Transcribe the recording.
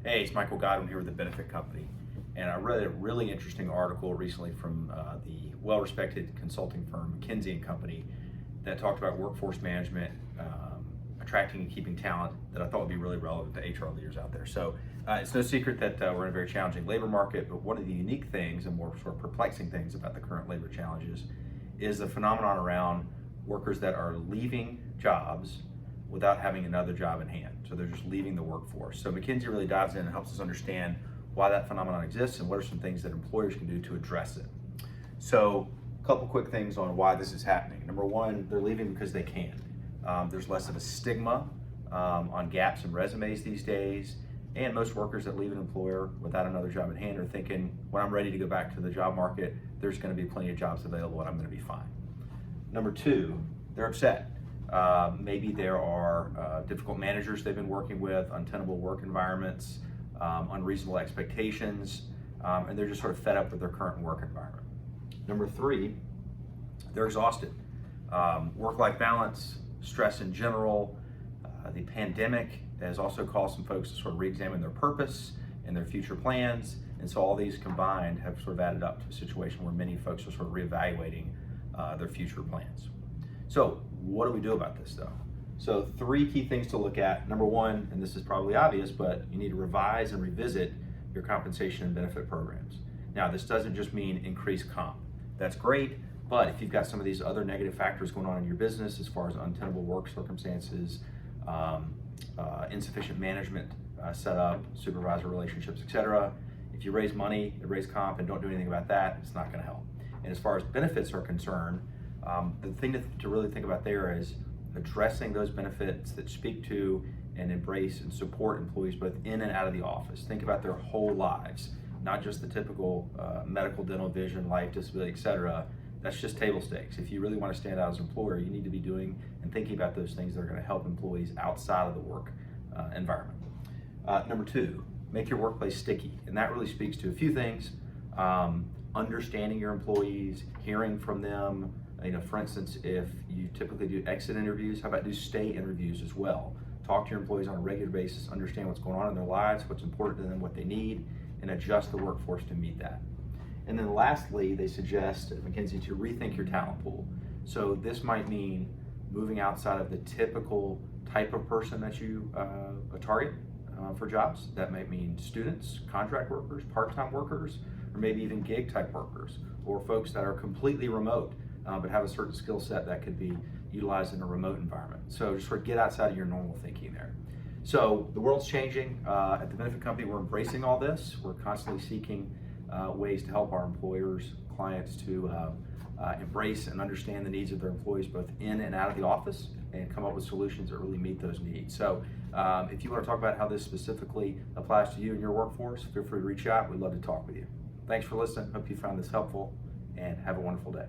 Hey, it's Michael Godwin here with the Benefit Company. And I read a really interesting article recently from the well-respected consulting firm McKinsey & Company that talked about workforce management, attracting and keeping talent that I thought would be really relevant to HR leaders out there. So it's no secret that we're in a very challenging labor market, but one of the unique things and more sort of perplexing things about the current labor challenges is the phenomenon around workers that are leaving jobs without having another job in hand. So they're just leaving the workforce. So McKinsey really dives in and helps us understand why that phenomenon exists and what are some things that employers can do to address it. So a couple quick things on why this is happening. Number one, they're leaving because they can. There's less of a stigma on gaps in resumes these days. And most workers that leave an employer without another job in hand are thinking, when I'm ready to go back to the job market, there's going to be plenty of jobs available and I'm going to be fine. Number two, they're upset. Maybe there are difficult managers they've been working with, untenable work environments, unreasonable expectations, and they're just sort of fed up with their current work environment. Number three, they're exhausted. Work-life balance, stress in general, the pandemic has also caused some folks to sort of re-examine their purpose and their future plans, and so all these combined have sort of added up to a situation where many folks are sort of reevaluating their future plans. So what do we do about this though? So three key things to look at. Number one, and this is probably obvious, but you need to revise and revisit your compensation and benefit programs. Now, this doesn't just mean increase comp. That's great, but if you've got some of these other negative factors going on in your business as far as untenable work circumstances, insufficient management setup, supervisor relationships, etc. If you raise money, raise comp, and don't do anything about that, it's not going to help. And as far as benefits are concerned, the thing to really think about there is addressing those benefits that speak to and embrace and support employees both in and out of the office. Think about their whole lives, not just the typical medical, dental, vision, life, disability, etc. That's just table stakes. If you really want to stand out as an employer, you need to be doing and thinking about those things that are going to help employees outside of the work environment. Number two, make your workplace sticky. And that really speaks to a few things. Understanding your employees, hearing from them. For instance, if you typically do exit interviews, how about do stay interviews as well? Talk to your employees on a regular basis, understand what's going on in their lives, what's important to them, what they need, and adjust the workforce to meet that. And then lastly, they suggest at McKinsey to rethink your talent pool. So this might mean moving outside of the typical type of person that you target for jobs. That might mean students, contract workers, part-time workers, or maybe even gig type workers, or folks that are completely remote but have a certain skill set that could be utilized in a remote environment. So just sort of get outside of your normal thinking there. So the world's changing. At the Benefit Company, we're embracing all this. We're constantly seeking ways to help our employers, clients to embrace and understand the needs of their employees both in and out of the office and come up with solutions that really meet those needs. So if you want to talk about how this specifically applies to you and your workforce, feel free to reach out. We'd love to talk with you. Thanks for listening. Hope you found this helpful and have a wonderful day.